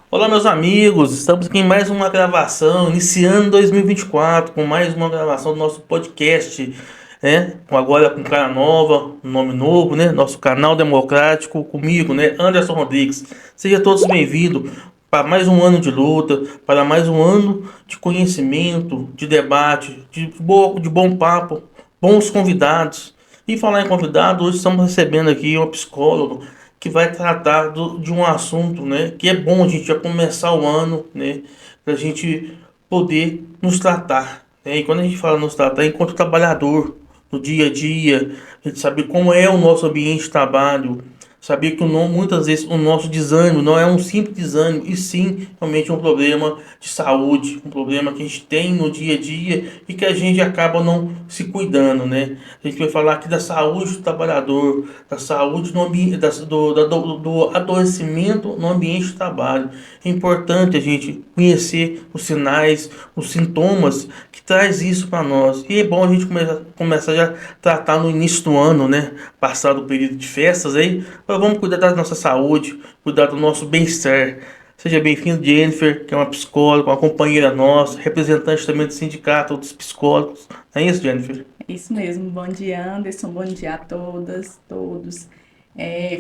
Olá, meus amigos, estamos aqui em mais uma gravação, iniciando 2024, com mais uma gravação do nosso podcast, né? Agora com cara nova, um nome novo, né? Nosso canal democrático, comigo, né? Anderson Rodrigues. Sejam todos bem-vindos para mais um ano de luta, para mais um ano de conhecimento, de debate, de bom papo, bons convidados. E falar em convidado, hoje estamos recebendo aqui uma psicóloga que vai tratar de um assunto, né, que é bom a gente já começar o ano, né, para a gente poder nos tratar, né? E quando a gente fala nos tratar, enquanto trabalhador, no dia a dia, a gente saber como é o nosso ambiente de trabalho, saber que muitas vezes o nosso desânimo não é um simples desânimo, e sim realmente um problema de saúde, um problema que a gente tem no dia a dia e que a gente acaba não se cuidando, né? A gente vai falar aqui da saúde do trabalhador, da saúde no ambiente, do adoecimento no ambiente de trabalho. É importante a gente conhecer os sinais, os sintomas que traz isso para nós. E é bom a gente começar já a tratar no início do ano, né? Passado o período de festas aí, mas vamos cuidar da nossa saúde, cuidar do nosso bem-estar. Seja bem-vindo, Jennifer, que é uma psicóloga, uma companheira nossa, representante também do sindicato dos psicólogos. Não é isso, Jennifer? É isso mesmo. Bom dia, Anderson. Bom dia a todas, todos.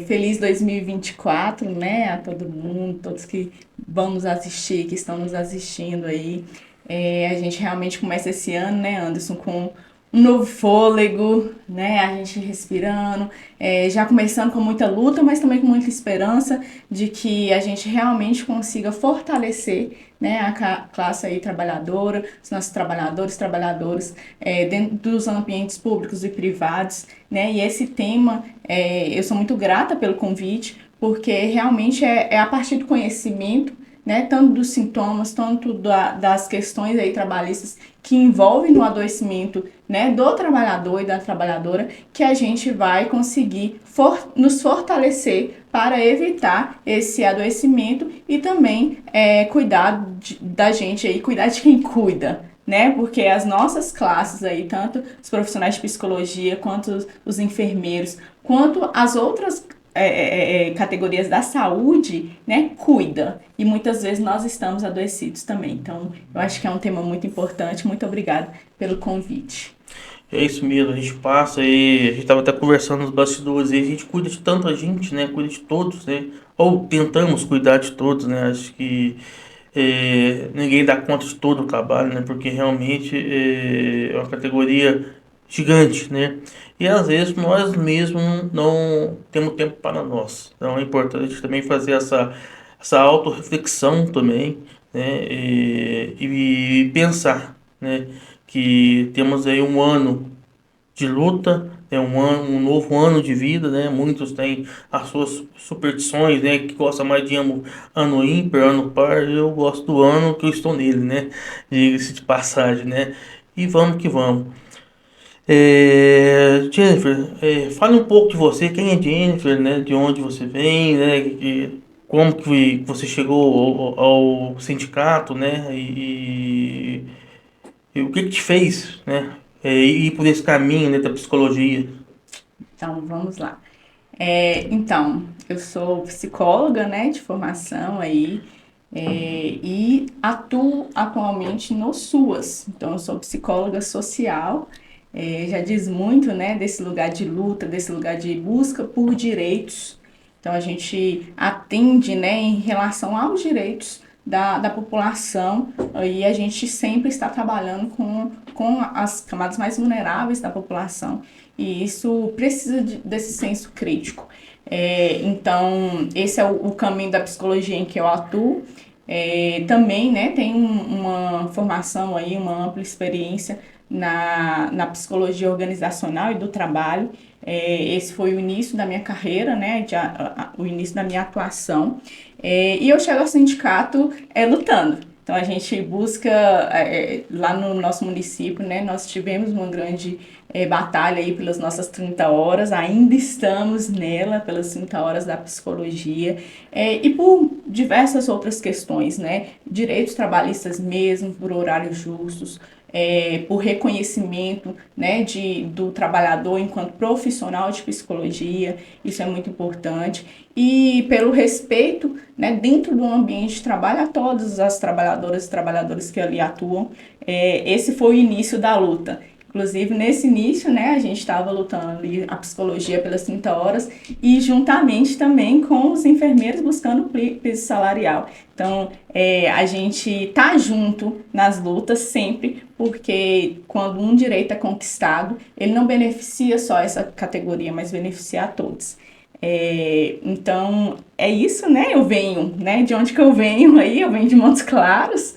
Feliz 2024, né? A todo mundo, todos que vão nos assistir, que estão nos assistindo aí. A gente realmente começa esse ano, né, Anderson, com um novo fôlego, né? A gente respirando, já começando com muita luta, mas também com muita esperança de que a gente realmente consiga fortalecer, né, a classe aí trabalhadora, os nossos trabalhadores, trabalhadoras, dentro dos ambientes públicos e privados, né? E esse tema, eu sou muito grata pelo convite, porque realmente é a partir do conhecimento, né, tanto dos sintomas, tanto das questões aí trabalhistas que envolvem no adoecimento, né, do trabalhador e da trabalhadora, que a gente vai conseguir nos fortalecer para evitar esse adoecimento e também cuidar da gente aí, cuidar de quem cuida, né? Porque as nossas classes aí, tanto os profissionais de psicologia, quanto os enfermeiros, quanto as outras categorias da saúde, né, cuida. E muitas vezes nós estamos adoecidos também. Então, eu acho que é um tema muito importante. Muito obrigada pelo convite. É isso mesmo, a gente passa e a gente estava até conversando nos bastidores e a gente cuida de tanta gente, né? Cuida de todos, né? Ou tentamos cuidar de todos, né? Acho que ninguém dá conta de todo o trabalho, né? Porque realmente é uma categoria gigante, né? E às vezes nós mesmos não temos tempo para nós. Então é importante também fazer essa autorreflexão também, né? E pensar, né? Que temos aí um ano de luta, é um novo ano de vida, né? Muitos têm as suas superstições, né? Que gosta mais de ano ímpar, ano par. Eu gosto do ano que eu estou nele, né? Diga-se de passagem, né? E vamos que vamos. Jennifer, fale um pouco de você. Quem é Jennifer, né? De onde você vem, né? Como que você chegou ao sindicato, né? E o que que te fez, né? Ir por esse caminho, né, da psicologia. Então, vamos lá. Então, eu sou psicóloga, né, de formação aí, e atuo atualmente no SUAS. Então, eu sou psicóloga social, já diz muito, né, desse lugar de luta, desse lugar de busca por direitos. Então, a gente atende, né, em relação aos direitos da população e a gente sempre está trabalhando com as camadas mais vulneráveis da população e isso precisa desse senso crítico. Então, esse é o caminho da psicologia em que eu atuo. Também, né, tenho uma formação aí, uma ampla experiência na psicologia organizacional e do trabalho. Esse foi o início da minha carreira, né, o início da minha atuação. E eu chego ao sindicato lutando. Então a gente busca lá no nosso município, né? Nós tivemos uma grande batalha aí pelas nossas 30 horas, ainda estamos nela, pelas 30 horas da psicologia, e por diversas outras questões, né? Direitos trabalhistas mesmo, por horários justos, por reconhecimento, né, do trabalhador enquanto profissional de psicologia, isso é muito importante, e pelo respeito, né, dentro do ambiente de trabalho a todas as trabalhadoras e trabalhadores que ali atuam. Esse foi o início da luta. Inclusive, nesse início, né, a gente estava lutando ali a psicologia pelas 30 horas e juntamente também com os enfermeiros buscando o piso salarial. Então, a gente tá junto nas lutas sempre, porque quando um direito é conquistado, ele não beneficia só essa categoria, mas beneficia a todos. Então, é isso, né? Eu venho, né? De onde que eu venho aí? Eu venho de Montes Claros,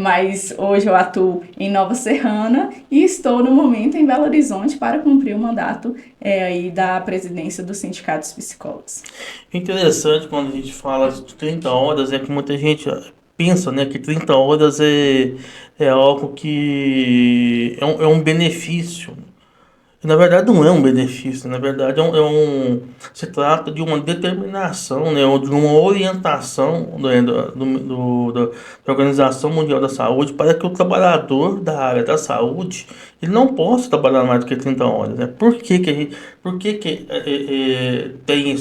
mas hoje eu atuo em Nova Serrana e estou no momento em Belo Horizonte para cumprir o mandato aí da presidência do Sindicato dos Psicólogos. Interessante quando a gente fala de 30 horas, é que muita gente pensa, né, que 30 horas é algo que é um benefício. Na verdade, não é um benefício, na verdade, se trata de uma determinação, né, ou de uma orientação, né, da Organização Mundial da Saúde para que o trabalhador da área da saúde ele não possa trabalhar mais do que 30 horas. Né? Por que tem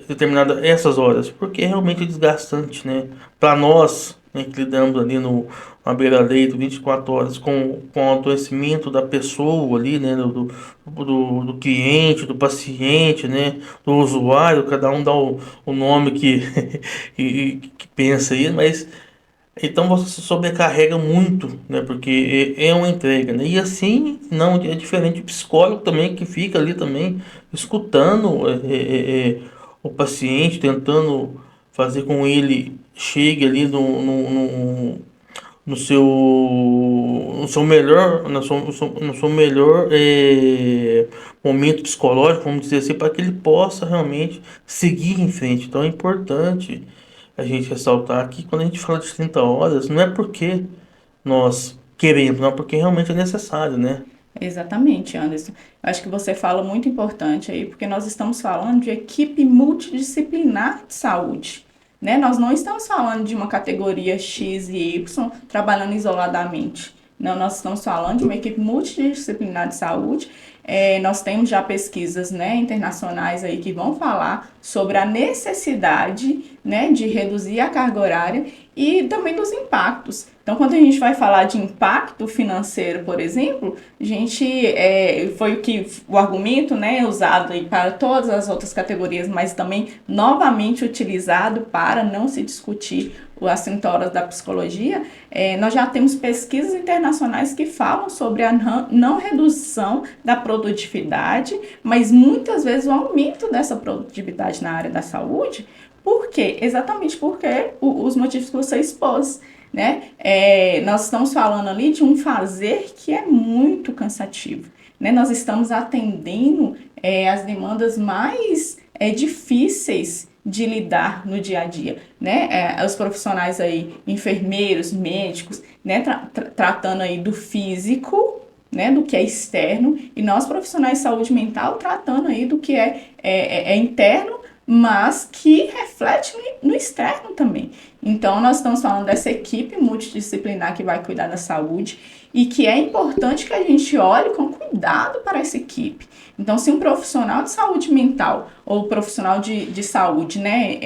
determinada essas horas? Porque é realmente desgastante, né? Para nós, né, que lidamos ali na beira-leito 24 horas com o adoecimento da pessoa ali, né? Do cliente, do paciente, né? Do usuário, cada um dá o nome que, que pensa aí, mas então você se sobrecarrega muito, né? Porque é uma entrega, né? E assim, não é diferente do psicólogo também que fica ali também escutando o paciente, tentando fazer com ele chegue ali no seu melhor, no seu melhor momento psicológico, vamos dizer assim, para que ele possa realmente seguir em frente. Então é importante a gente ressaltar que quando a gente fala de 30 horas, não é porque nós queremos, não é porque realmente é necessário, né? Exatamente, Anderson. Eu acho que você fala muito importante aí, porque nós estamos falando de equipe multidisciplinar de saúde, né? Nós não estamos falando de uma categoria X e Y trabalhando isoladamente. Não, nós estamos falando de uma equipe multidisciplinar de saúde. Nós temos já pesquisas, né, internacionais aí que vão falar sobre a necessidade, né, de reduzir a carga horária e também dos impactos. Então, quando a gente vai falar de impacto financeiro, por exemplo, a gente foi o argumento, né, usado aí para todas as outras categorias, mas também novamente utilizado para não se discutir as 30 horas da psicologia. Nós já temos pesquisas internacionais que falam sobre a não redução da produtividade, mas muitas vezes o aumento dessa produtividade na área da saúde. Por quê? Exatamente porque os motivos que você expôs, né? Nós estamos falando ali de um fazer que é muito cansativo, né? Nós estamos atendendo as demandas mais difíceis de lidar no dia a dia, né? Os profissionais aí, enfermeiros, médicos, né? Tratando aí do físico, né? Do que é externo, e nós profissionais de saúde mental tratando aí do que é interno, mas que reflete no externo também. Então, nós estamos falando dessa equipe multidisciplinar que vai cuidar da saúde e que é importante que a gente olhe com cuidado para essa equipe. Então, se um profissional de saúde mental ou profissional de saúde, né,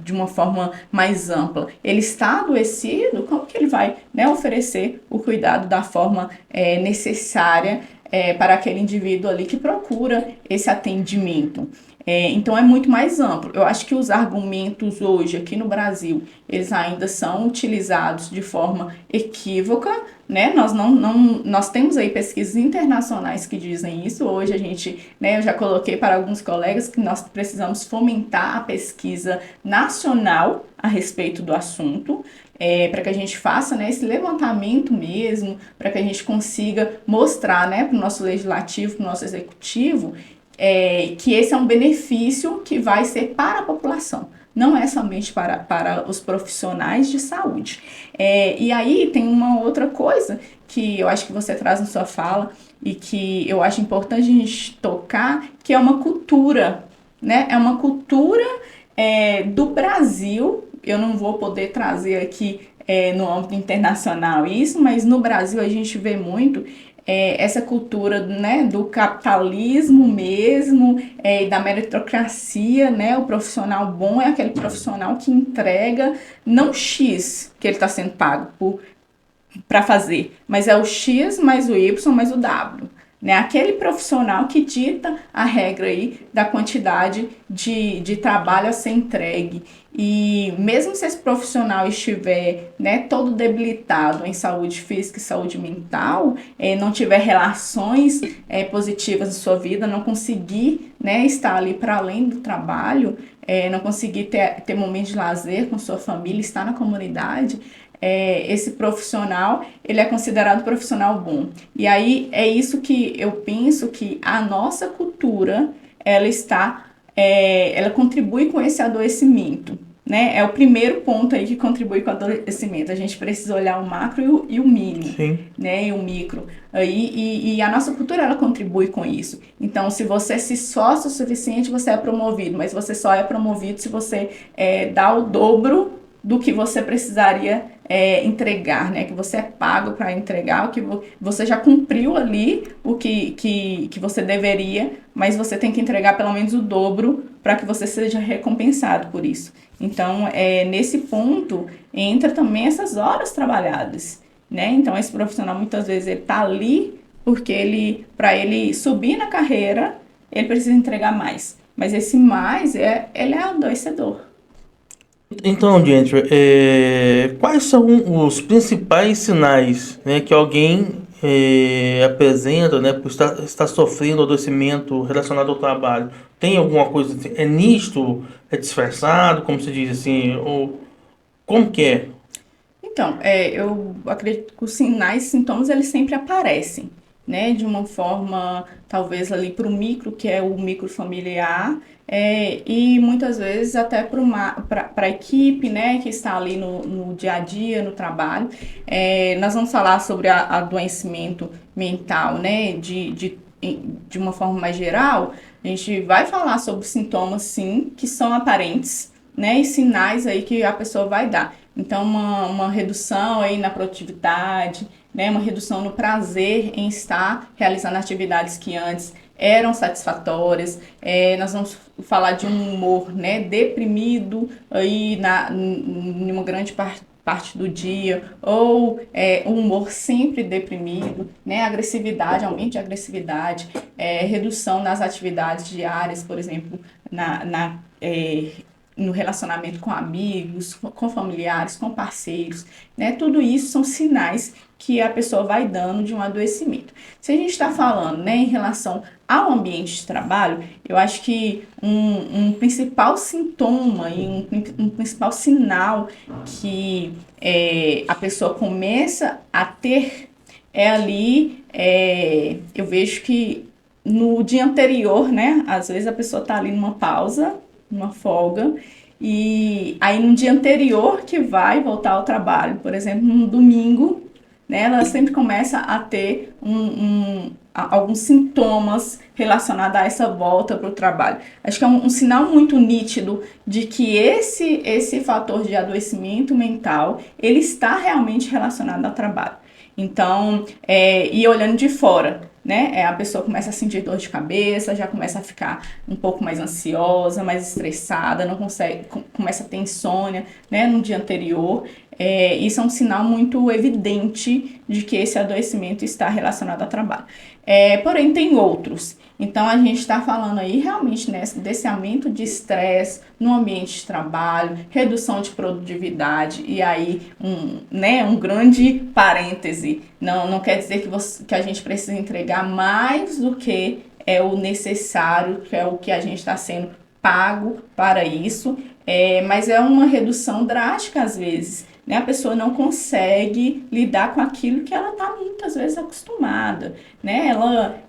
de uma forma mais ampla, ele está adoecido, como que ele vai, né, oferecer o cuidado da forma necessária para aquele indivíduo ali que procura esse atendimento? Então é muito mais amplo. Eu acho que os argumentos hoje aqui no Brasil, eles ainda são utilizados de forma equívoca, né? Nós temos aí pesquisas internacionais que dizem isso. Hoje a gente, né, eu já coloquei para alguns colegas que nós precisamos fomentar a pesquisa nacional a respeito do assunto, para que a gente faça, né, esse levantamento mesmo, para que a gente consiga mostrar, né, para o nosso legislativo, para o nosso executivo, que esse é um benefício que vai ser para a população, não é somente para os profissionais de saúde. E aí tem uma outra coisa que eu acho que você traz na sua fala e que eu acho importante a gente tocar, que é uma cultura, né? É uma cultura do Brasil. Eu não vou poder trazer aqui no âmbito internacional isso, mas no Brasil a gente vê muito essa cultura, né, do capitalismo mesmo, da meritocracia, né? O profissional bom é aquele profissional que entrega não X que ele está sendo pago para fazer, mas é o X mais o Y mais o W. Né, aquele profissional que dita a regra aí da quantidade de trabalho a ser entregue. E mesmo se esse profissional estiver, né, todo debilitado em saúde física e saúde mental, não tiver relações positivas na sua vida, não conseguir, né, estar ali para além do trabalho, não conseguir ter momentos de lazer com sua família, estar na comunidade, esse profissional, ele é considerado profissional bom. E aí é isso que eu penso que a nossa cultura, ela contribui com esse adoecimento, né? É o primeiro ponto aí que contribui com o adoecimento. A gente precisa olhar o macro e o mínimo, Sim. né? E o micro. E a nossa cultura, ela contribui com isso. Então, se você se esforça o suficiente, você é promovido, mas você só é promovido se você dá o dobro do que você precisaria entregar, né? Que você é pago para entregar, o que você já cumpriu ali o que você deveria, mas você tem que entregar pelo menos o dobro para que você seja recompensado por isso. Então, nesse ponto, entra também essas horas trabalhadas, né? Então, esse profissional, muitas vezes, ele está ali porque para ele subir na carreira, ele precisa entregar mais. Mas esse mais, ele é adoecedor. Então, Jennifer, quais são os principais sinais, né, que alguém apresenta, né, por estar sofrendo adoecimento relacionado ao trabalho? Tem alguma coisa assim? É nítido? É disfarçado? Como se diz assim? Ou como que é? Então, eu acredito que os sinais e sintomas, eles sempre aparecem, né? De uma forma, talvez ali para o micro, que é o micro familiar, e muitas vezes até para a equipe, né? Que está ali no dia a dia, no trabalho. Nós vamos falar sobre adoecimento mental, né? De uma forma mais geral, a gente vai falar sobre sintomas, sim, que são aparentes, né? E sinais aí que a pessoa vai dar. Então, uma redução aí na produtividade, né, uma redução no prazer em estar realizando atividades que antes eram satisfatórias. Nós vamos falar de um humor, né, deprimido aí em uma grande parte do dia, ou um humor sempre deprimido, né, agressividade, aumento de agressividade, redução nas atividades diárias, por exemplo, no relacionamento com amigos, com familiares, com parceiros, né? Tudo isso são sinais que a pessoa vai dando de um adoecimento. Se a gente está falando, né, em relação ao ambiente de trabalho, eu acho que um principal sintoma e um principal sinal que a pessoa começa a ter ali, eu vejo que no dia anterior, né, às vezes a pessoa está ali numa pausa, uma folga, e aí no dia anterior que vai voltar ao trabalho, por exemplo, no domingo, né, ela sempre começa a ter alguns sintomas relacionados a essa volta para o trabalho. Acho que é um sinal muito nítido de que esse fator de adoecimento mental, ele está realmente relacionado ao trabalho. Então, e olhando de fora, né? A pessoa começa a sentir dor de cabeça, já começa a ficar um pouco mais ansiosa, mais estressada, não consegue, começa a ter insônia, né, no dia anterior. Isso é um sinal muito evidente de que esse adoecimento está relacionado ao trabalho. Porém, tem outros. Então, a gente está falando aí realmente desse aumento de estresse no ambiente de trabalho, redução de produtividade, e aí um grande parêntese. Não quer dizer que a gente precisa entregar mais do que é o necessário, que é o que a gente está sendo pago para isso, mas é uma redução drástica às vezes. Né? A pessoa não consegue lidar com aquilo que ela está muitas vezes acostumada, né?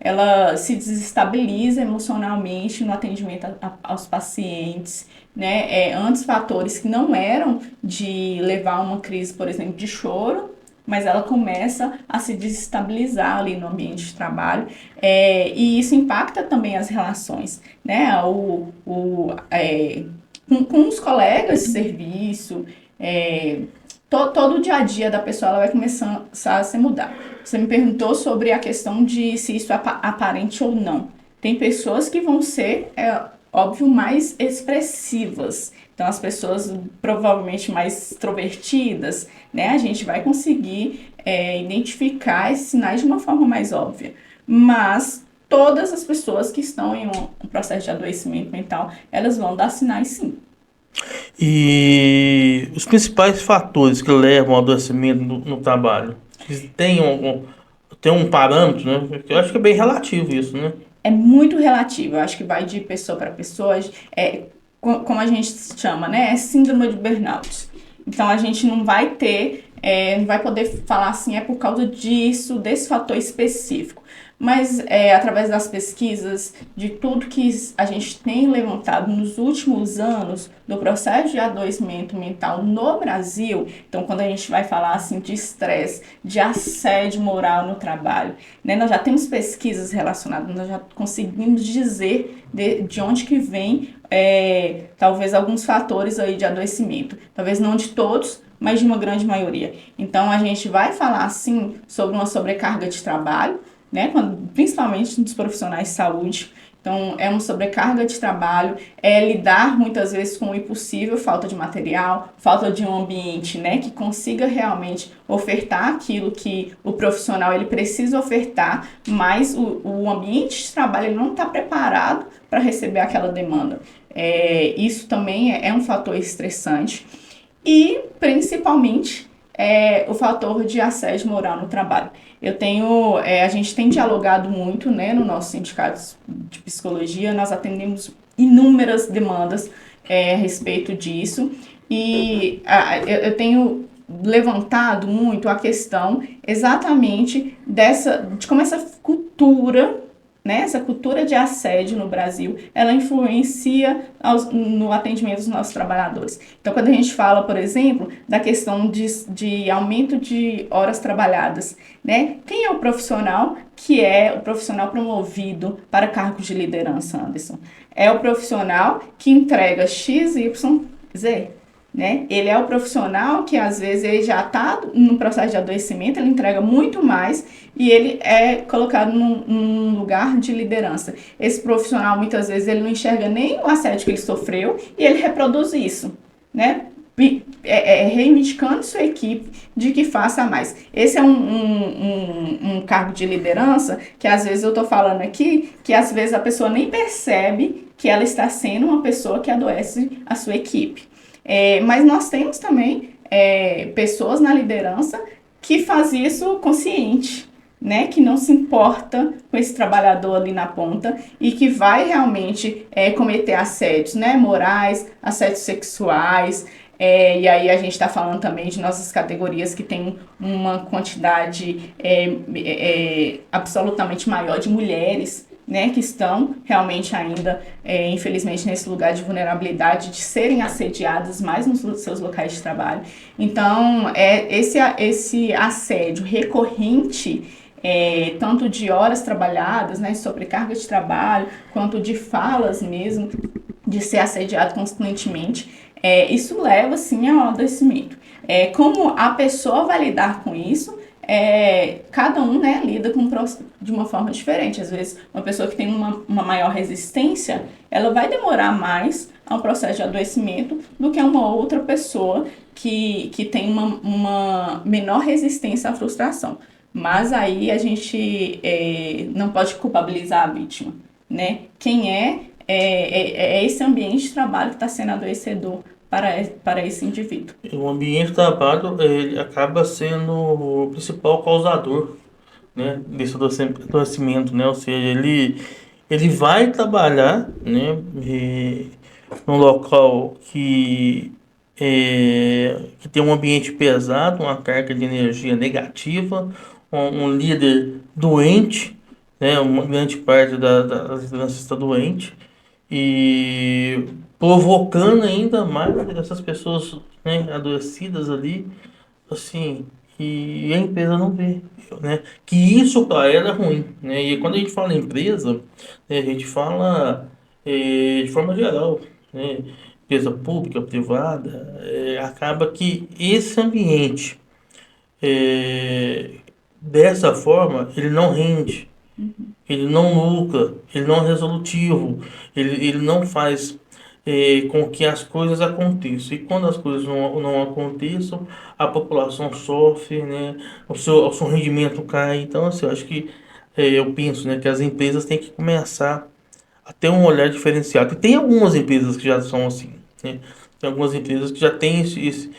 Ela se desestabiliza emocionalmente no atendimento aos pacientes, né? Antes fatores que não eram de levar a uma crise, por exemplo, de choro, mas ela começa a se desestabilizar ali no ambiente de trabalho, e isso impacta também as relações, né? Com os colegas de serviço, todo o dia a dia da pessoa ela vai começar a se mudar. Você me perguntou sobre a questão de se isso é aparente ou não. Tem pessoas que vão ser, óbvio, mais expressivas. Então, as pessoas provavelmente mais extrovertidas, né? A gente vai conseguir identificar esses sinais de uma forma mais óbvia. Mas todas as pessoas que estão em um processo de adoecimento mental, elas vão dar sinais sim. E os principais fatores que levam ao adoecimento no trabalho? Tem um parâmetro, né? Porque eu acho que é bem relativo isso, né? É muito relativo, eu acho que vai de pessoa para pessoa, como a gente chama, né? É síndrome de burnout. Então a gente não vai ter, não vai poder falar assim, é por causa disso, desse fator específico. Mas através das pesquisas, de tudo que a gente tem levantado nos últimos anos do processo de adoecimento mental no Brasil, então quando a gente vai falar assim de estresse, de assédio moral no trabalho, né, nós já temos pesquisas relacionadas, nós já conseguimos dizer de onde que vem talvez alguns fatores aí de adoecimento, talvez não de todos, mas de uma grande maioria. Então a gente vai falar sim sobre uma sobrecarga de trabalho, né, principalmente dos profissionais de saúde. Então, é uma sobrecarga de trabalho, é lidar muitas vezes com o impossível, falta de material, falta de um ambiente, né, que consiga realmente ofertar aquilo que o profissional ele precisa ofertar, mas o ambiente de trabalho ele não está preparado para receber aquela demanda. Isso também é um fator estressante e, principalmente, o fator de assédio moral no trabalho. A gente tem dialogado muito, né, no nosso sindicato de psicologia, nós atendemos inúmeras demandas a respeito disso e eu tenho levantado muito a questão exatamente de como essa cultura, né, essa cultura de assédio no Brasil, ela influencia no atendimento dos nossos trabalhadores. Então, quando a gente fala, por exemplo, da questão de aumento de horas trabalhadas, né, quem é o profissional que é o profissional promovido para cargos de liderança, Anderson? É o profissional que entrega X, Y, Z. Né? Ele é o profissional que às vezes ele já está no processo de adoecimento, ele entrega muito mais e ele é colocado num lugar de liderança. Esse profissional muitas vezes ele não enxerga nem o assédio que ele sofreu e ele reproduz isso, né? Reivindicando sua equipe de que faça mais. Esse é um cargo de liderança que às vezes eu estou falando aqui, que às vezes a pessoa nem percebe que ela está sendo uma pessoa que adoece a sua equipe. Mas nós temos também pessoas na liderança que faz isso consciente, né? Que não se importa com esse trabalhador ali na ponta e que vai realmente cometer assédios, né? Morais, assédios sexuais. E aí a gente está falando também de nossas categorias que tem uma quantidade absolutamente maior de mulheres, né, que estão realmente ainda, infelizmente, nesse lugar de vulnerabilidade, de serem assediadas mais nos seus locais de trabalho. Então, esse assédio recorrente, tanto de horas trabalhadas, né, de sobrecarga de trabalho, quanto de falas mesmo, de ser assediado constantemente, isso leva, sim, ao adoecimento. Como a pessoa vai lidar com isso, cada um, né, lida de uma forma diferente. Às vezes, uma pessoa que tem uma maior resistência, ela vai demorar mais a um processo de adoecimento do que uma outra pessoa que tem uma menor resistência à frustração. Mas aí a gente não pode culpabilizar a vítima, né? Quem é esse ambiente de trabalho que está sendo adoecedor para esse indivíduo. O ambiente de trabalho ele acaba sendo o principal causador, né, desse adoecimento, né? Ou seja, ele vai trabalhar, né, num local que tem um ambiente pesado, uma carga de energia negativa, um líder doente, né? Uma grande parte da liderança está doente e provocando ainda mais essas pessoas, né, adoecidas ali, assim, e a empresa não vê, né? Que isso para ela é ruim, né? E quando a gente fala em empresa, né, a gente fala de forma geral, né? empresa pública, privada, acaba que esse ambiente, é, dessa forma, ele não rende, ele não lucra, ele não é resolutivo, ele não faz com que as coisas aconteçam. E quando as coisas não aconteçam, a população sofre, né? O seu rendimento cai. Então, assim, eu acho que eu penso, né, que as empresas têm que começar a ter um olhar diferenciado. E tem algumas empresas que já são assim, né? Tem algumas empresas que já têm esse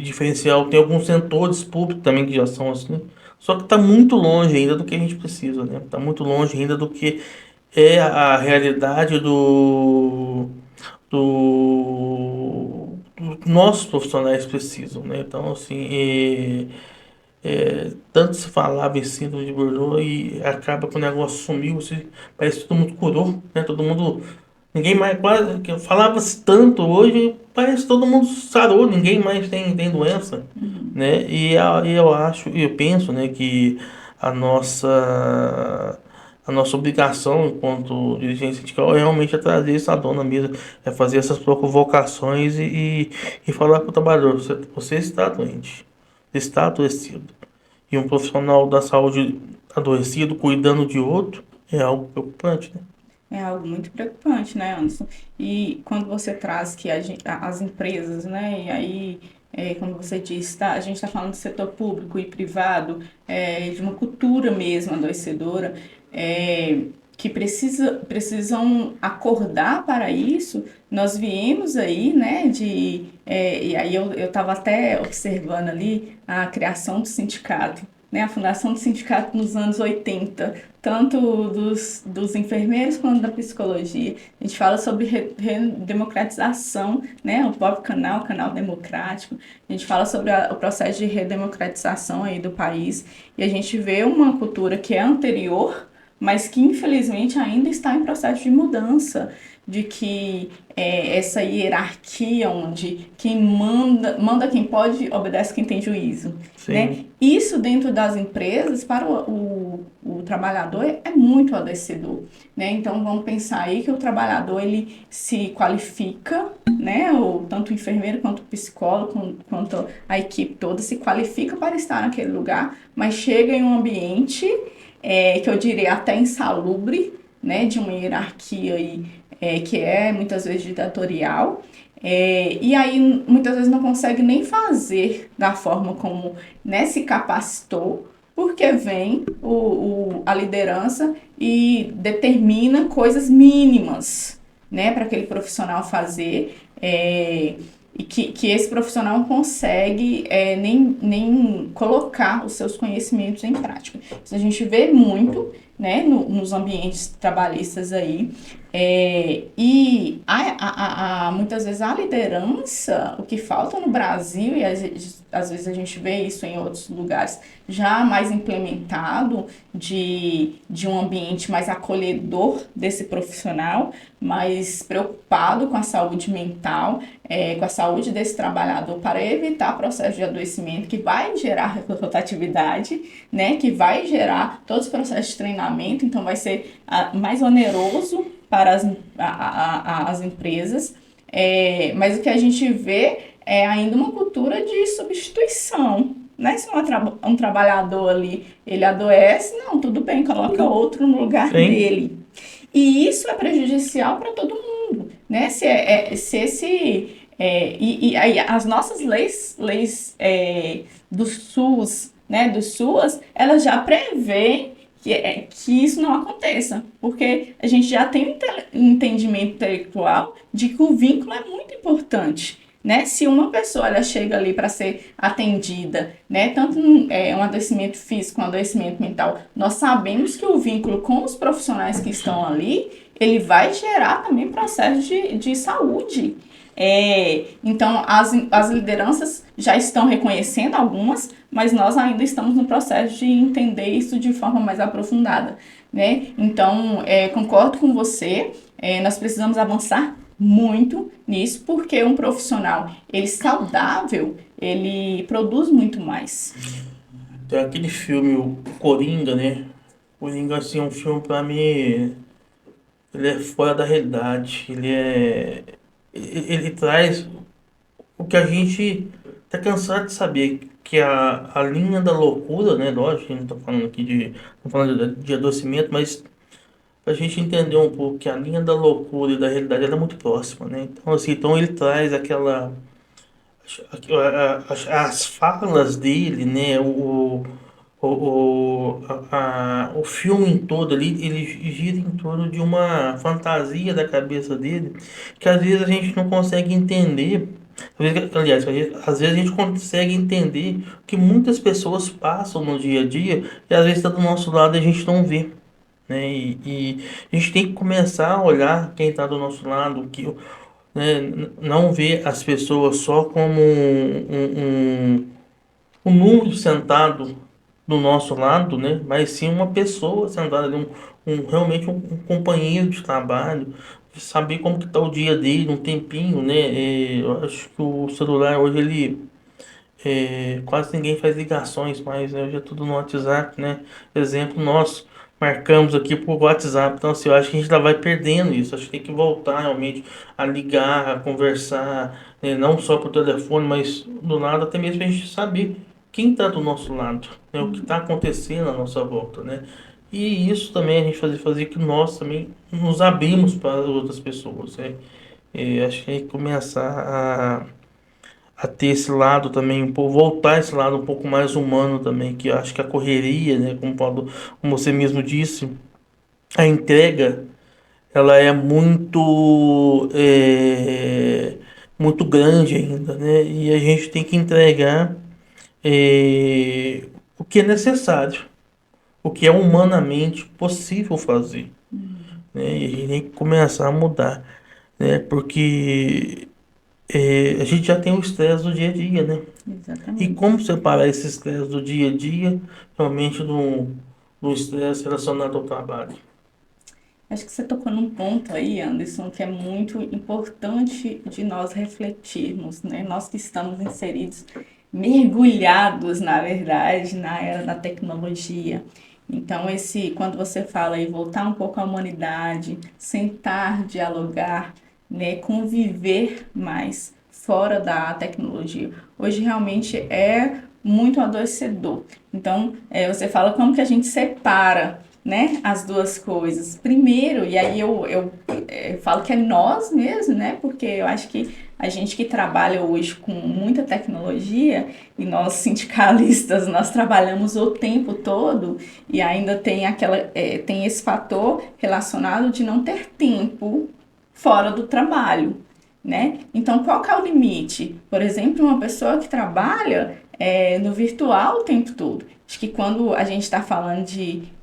diferencial. Tem alguns setores públicos também que já são assim. Só que está muito longe ainda do que a gente precisa, né? Está muito longe ainda do que é a realidade do nossos profissionais precisam, né? Então, assim, tanto se falava em síndrome de Burnout e acaba que o negócio sumiu, parece que todo mundo curou, né? Todo mundo, ninguém mais, quase, que falava-se tanto hoje, parece que todo mundo sarou, ninguém mais tem doença, Uhum. né? E eu acho, eu penso, né, que a nossa a nossa obrigação enquanto dirigente sindical é realmente trazer isso à tona mesmo, é fazer essas provocações e falar para o trabalhador, você está doente, está adoecido. E um profissional da saúde adoecido cuidando de outro é algo preocupante, né? É algo muito preocupante, né, Anderson? E quando você traz que as empresas, né, e aí, como você disse, tá, a gente está falando do setor público e privado, de uma cultura mesmo adoecedora, que precisam acordar para isso. Nós viemos aí, né, e aí eu estava até observando ali a criação do sindicato, né, a fundação do sindicato nos anos 80, tanto dos enfermeiros quanto da psicologia. A gente fala sobre redemocratização, né, o próprio canal democrático. A gente fala sobre o processo de redemocratização aí do país e a gente vê uma cultura que é anterior, mas que infelizmente ainda está em processo de mudança, de que essa hierarquia onde quem manda quem pode, obedece quem tem juízo, né? Sim, Isso dentro das empresas, para o trabalhador, é muito adoecedor, né? Então, vamos pensar aí que o trabalhador, ele se qualifica, né? Tanto o enfermeiro, quanto o psicólogo, quanto a equipe toda se qualifica para estar naquele lugar, mas chega em um ambiente que eu diria até insalubre, né? De uma hierarquia aí, que é muitas vezes ditatorial, e aí muitas vezes não consegue nem fazer da forma como, né, se capacitou, porque vem a liderança e determina coisas mínimas, né, para aquele profissional fazer, e que esse profissional não consegue nem colocar os seus conhecimentos em prática. Isso a gente vê muito, né, nos ambientes trabalhistas aí. E muitas vezes a liderança, o que falta no Brasil, e às vezes a gente vê isso em outros lugares, já mais implementado, de um ambiente mais acolhedor desse profissional, mais preocupado com a saúde mental, com a saúde desse trabalhador, para evitar processo de adoecimento que vai gerar rotatividade, né, que vai gerar todos os processos de treinamento, então vai ser mais oneroso para as empresas, mas o que a gente vê é ainda uma cultura de substituição, né? Se um trabalhador ali, ele adoece, não, tudo bem, coloca outro no lugar sim, dele. E isso é prejudicial para todo mundo, né? Se esse... e aí as nossas leis do SUS, né, do SUAS, elas já prevêem que isso não aconteça, porque a gente já tem um entendimento intelectual de que o vínculo é muito importante, né? Se uma pessoa ela chega ali para ser atendida, né, tanto um adoecimento físico, um adoecimento mental, nós sabemos que o vínculo com os profissionais que estão ali, ele vai gerar também processos de saúde. Então, as lideranças já estão reconhecendo algumas, mas nós ainda estamos no processo de entender isso de forma mais aprofundada, né? Então, concordo com você, nós precisamos avançar muito nisso, porque um profissional, ele saudável, ele produz muito mais. tem aquele filme, o Coringa, né? Coringa, assim, é um filme pra mim, ele é fora da realidade, ele é ele traz o que a gente tá cansado de saber, que é a linha da loucura, né? Lógico, a gente não tá falando aqui de, não falando de adoecimento, mas a gente entender um pouco que a linha da loucura e da realidade ela é muito próxima, né? Então, assim, então ele traz aquela as falas dele, né? O filme em todo ali, ele gira em torno de uma fantasia da cabeça dele que às vezes a gente não consegue entender. Aliás, às vezes a gente consegue entender o que muitas pessoas passam no dia a dia e às vezes está do nosso lado e a gente não vê, né? E a gente tem que começar a olhar quem está do nosso lado, que, né, não ver as pessoas só como um número sentado do nosso lado, né? Mas sim uma pessoa sentada ali, realmente um companheiro de trabalho, saber como que tá o dia dele, um tempinho, né? Eu acho que o celular hoje ele quase ninguém faz ligações mais, né? Hoje é tudo no WhatsApp, né? Exemplo nosso, marcamos aqui por WhatsApp. Então, assim, eu acho que a gente ainda vai perdendo isso. Acho que tem que voltar realmente a ligar, a conversar, né? Não só por telefone, mas do lado, até mesmo a gente saber quem está do nosso lado, né? O que está acontecendo à nossa volta, né? E isso também a gente fazer que nós também nos abrimos para as outras pessoas, né? Acho que a gente começar a ter esse lado também, um pouco, voltar esse lado um pouco mais humano também, que eu acho que a correria, né, como você mesmo disse, a entrega, ela é muito grande ainda, né, e a gente tem que entregar o que é necessário, o que é humanamente possível fazer, né, e a gente tem que começar a mudar, né, porque a gente já tem o estresse do dia a dia, né? E Exatamente. como separar esse estresse do dia a dia realmente do estresse relacionado ao trabalho? Acho que você tocou num ponto aí, Anderson, que é muito importante de nós refletirmos, né? Nós que estamos inseridos, mergulhados, na verdade, na era da tecnologia. Então, quando você fala aí, voltar um pouco à humanidade, sentar, dialogar, né? Conviver mais fora da tecnologia. Hoje realmente é muito adoecedor. Então, você fala como que a gente separa, né, as duas coisas. Primeiro, e aí eu falo que é nós mesmos, né, porque eu acho que a gente que trabalha hoje com muita tecnologia, e nós sindicalistas, nós trabalhamos o tempo todo, e ainda tem tem esse fator relacionado de não ter tempo fora do trabalho, né? Então, qual que é o limite? Por exemplo, uma pessoa que trabalha no virtual o tempo todo. Acho que quando a gente está falando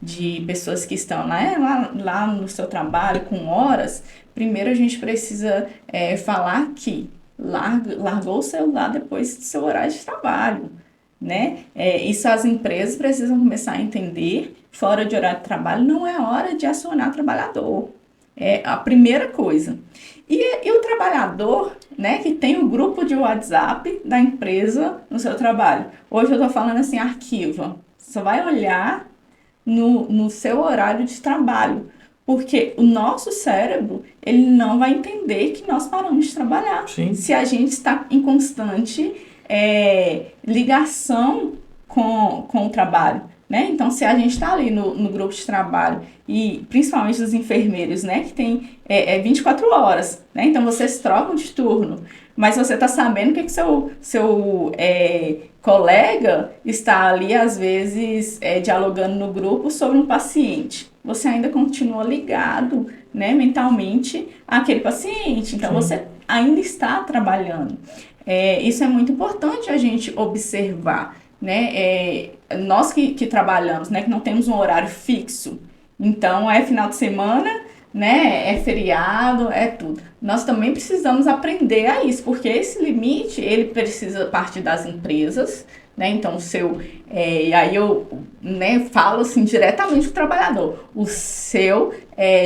de pessoas que estão lá no seu trabalho com horas, primeiro a gente precisa falar que largou o celular depois do seu horário de trabalho, né? Isso as empresas precisam começar a entender. Fora de horário de trabalho não é hora de acionar trabalhador. É a primeira coisa. E o trabalhador, né, que tem o grupo de WhatsApp da empresa no seu trabalho. Hoje eu estou falando assim, arquiva. Você vai olhar no seu horário de trabalho. Porque o nosso cérebro, ele não vai entender que nós paramos de trabalhar. Sim, Se a gente está em constante ligação com o trabalho, né? Então, se a gente está ali no grupo de trabalho, e principalmente os enfermeiros, né, que tem 24 horas, né? Então, vocês trocam de turno, mas você está sabendo que seu colega está ali, às vezes, dialogando no grupo sobre um paciente. Você ainda continua ligado, né, mentalmente àquele paciente. Então, sim, você ainda está trabalhando. Isso é muito importante a gente observar, né? Nós que trabalhamos, né, que não temos um horário fixo, então é final de semana, né, é feriado, é tudo. Nós também precisamos aprender a isso, porque esse limite, ele precisa partir das empresas, né? Então, e aí eu, né, falo assim diretamente para o trabalhador, o seu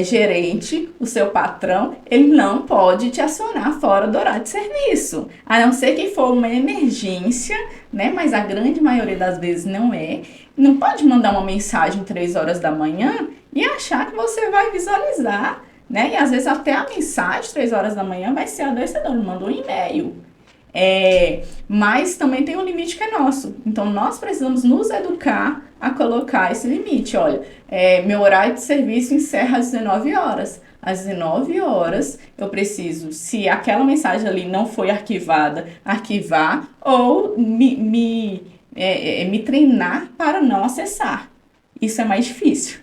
gerente, o seu patrão, ele não pode te acionar fora do horário de serviço, a não ser que for uma emergência, né? Mas a grande maioria das vezes não é. Não pode mandar uma mensagem 3 horas da manhã e achar que você vai visualizar, né? E às vezes até a mensagem, 3 horas da manhã, vai ser adoecedor, mandou um e-mail. Mas também tem um limite que é nosso. Então, nós precisamos nos educar a colocar esse limite. Olha, meu horário de serviço encerra às 19 horas. Às 19 horas, eu preciso, se aquela mensagem ali não foi arquivada, arquivar ou me treinar para não acessar. Isso é mais difícil,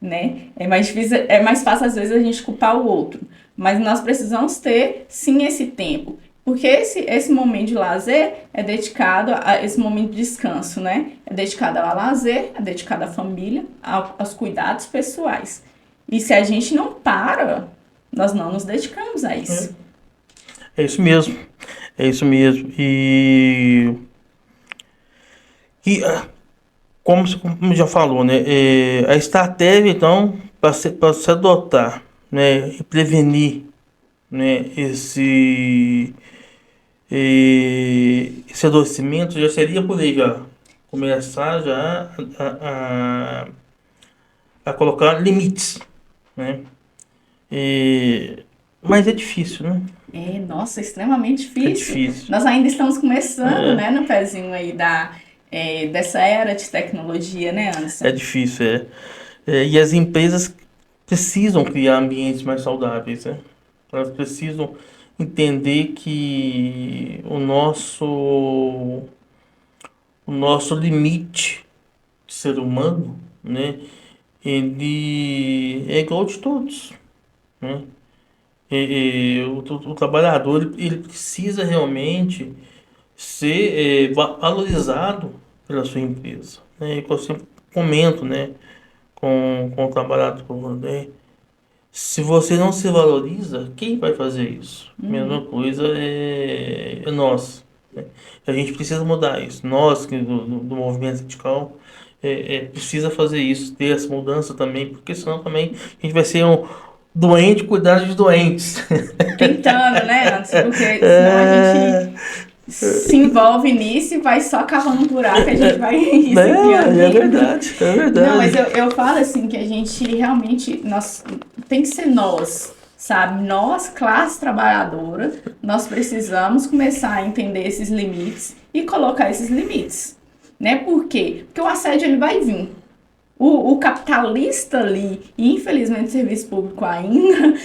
né? É mais difícil, é mais fácil às vezes a gente culpar o outro. Mas nós precisamos ter, sim, esse tempo. Porque esse momento de lazer é dedicado a esse momento de descanso, né? É dedicado ao lazer, é dedicado à família, aos cuidados pessoais. E se a gente não para, nós não nos dedicamos a isso. É isso mesmo. É isso mesmo. E como já falou, né? A estratégia, então, para se adotar, né? E prevenir, né? Esse adoecimento já seria por aí já. Começar já a colocar limites, né? Mas é difícil, né? Nossa, extremamente difícil. É difícil. Nós ainda estamos começando, né, no pezinho aí dessa era de tecnologia, né, Anderson? É difícil, e as empresas precisam criar ambientes mais saudáveis, né? Elas precisam entender que o nosso limite de ser humano, né? Ele é igual de todos, né? O trabalhador ele precisa realmente ser valorizado pela sua empresa, né? Que eu sempre comento, né, com o trabalhador, né? Se você não se valoriza, quem vai fazer isso? Mesma coisa é nós, né? A gente precisa mudar isso. Nós que do movimento sindical precisa fazer isso, ter essa mudança também, porque senão também a gente vai ser um doente cuidando de doentes. Tentando, né, Anderson? Porque senão a gente se envolve nisso e vai só cavando um buraco, a gente vai se enfiando. É verdade, é verdade. Não, mas eu falo assim que a gente realmente, tem que ser nós, sabe? Nós, classe trabalhadora, nós precisamos começar a entender esses limites e colocar esses limites, né? Por quê? Porque o assédio ele vai vir. O capitalista ali, e infelizmente o serviço público ainda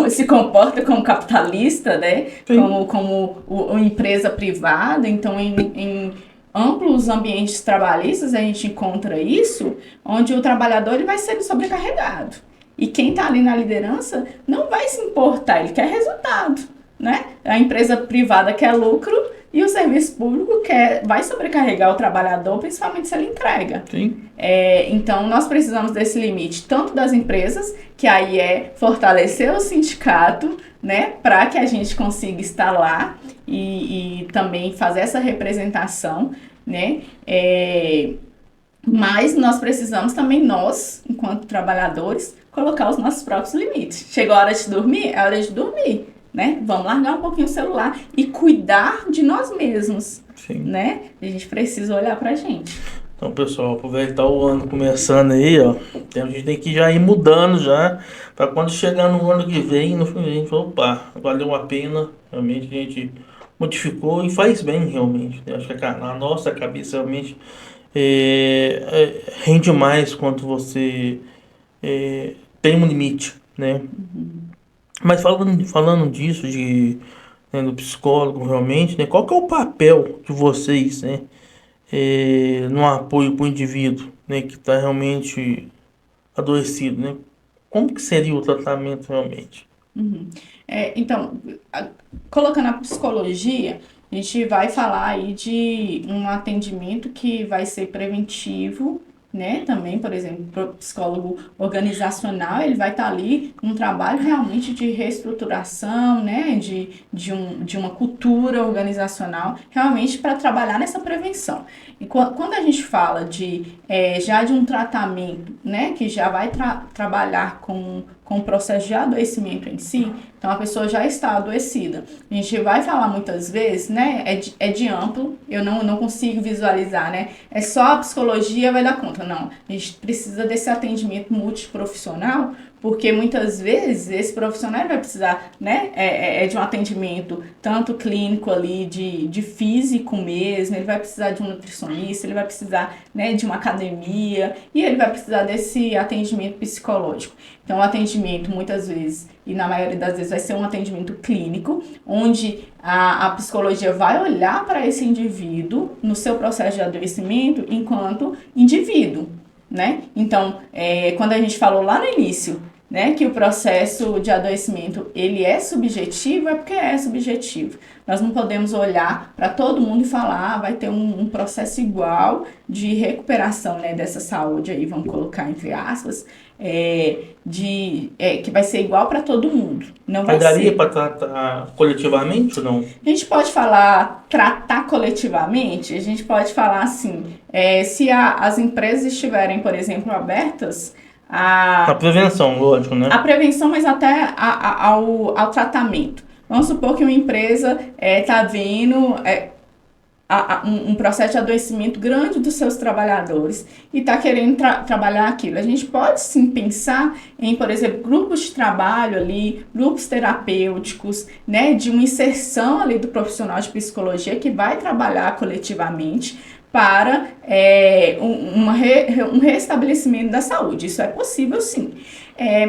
se comporta como capitalista, né? Como uma empresa privada. Então, em amplos ambientes trabalhistas, a gente encontra isso, onde o trabalhador ele vai ser sobrecarregado. E quem está ali na liderança não vai se importar, ele quer resultado, né? A empresa privada quer lucro e o serviço público vai sobrecarregar o trabalhador, principalmente se ele entrega. Sim. Então, nós precisamos desse limite, tanto das empresas, que aí é fortalecer o sindicato, né, para que a gente consiga estar lá e também fazer essa representação, né, mas nós precisamos também, nós, enquanto trabalhadores, colocar os nossos próprios limites. Chegou a hora de dormir? É hora de dormir, né? Vamos largar um pouquinho o celular e cuidar de nós mesmos, Sim. Né? A gente precisa olhar pra gente. Então, pessoal, aproveitar o ano começando aí, ó. A gente tem que já ir mudando já, para quando chegar no ano que vem, no fim, a gente fala, opa, valeu a pena, realmente a gente modificou e faz bem, realmente, né? Acho que a nossa cabeça realmente rende mais quando você tem um limite, né? Mas falando disso, né, do psicólogo realmente, né? Qual que é o papel de vocês, né? No apoio para o indivíduo, né, que está realmente adoecido, né? Como que seria o tratamento realmente? Então, colocando a psicologia, a gente vai falar aí de um atendimento que vai ser preventivo, né? Também, por exemplo, o psicólogo organizacional, ele vai estar ali num trabalho realmente de reestruturação, né? De uma cultura organizacional, realmente para trabalhar nessa prevenção. E quando a gente fala já de um tratamento, né? Que já vai trabalhar com o processo de adoecimento em si, então a pessoa já está adoecida. A gente vai falar muitas vezes, né? É de amplo, eu não consigo visualizar, né? É só a psicologia vai dar conta. Não, a gente precisa desse atendimento multiprofissional, porque muitas vezes esse profissional vai precisar, né, de um atendimento tanto clínico ali, de físico mesmo, ele vai precisar de um nutricionista, ele vai precisar, né, de uma academia, e ele vai precisar desse atendimento psicológico. Então, o atendimento, muitas vezes, e na maioria das vezes, vai ser um atendimento clínico, onde a psicologia vai olhar para esse indivíduo no seu processo de adoecimento enquanto indivíduo, né? Então, quando a gente falou lá no início, né, que o processo de adoecimento ele é subjetivo, é porque é subjetivo. Nós não podemos olhar para todo mundo e falar, vai ter um processo igual de recuperação, né, dessa saúde aí, vamos colocar entre aspas, que vai ser igual para todo mundo. Não vai Daria ser. para tratar coletivamente ou não? A gente pode falar tratar coletivamente, a gente pode falar assim, se as empresas estiverem, por exemplo, abertas A prevenção, lógico, né? a prevenção, mas até ao tratamento. Vamos supor que uma empresa está vendo um processo de adoecimento grande dos seus trabalhadores e está querendo trabalhar aquilo. A gente pode sim pensar em, por exemplo, grupos de trabalho ali, grupos terapêuticos, né, de uma inserção ali do profissional de psicologia que vai trabalhar coletivamente para um restabelecimento da saúde. Isso é possível sim.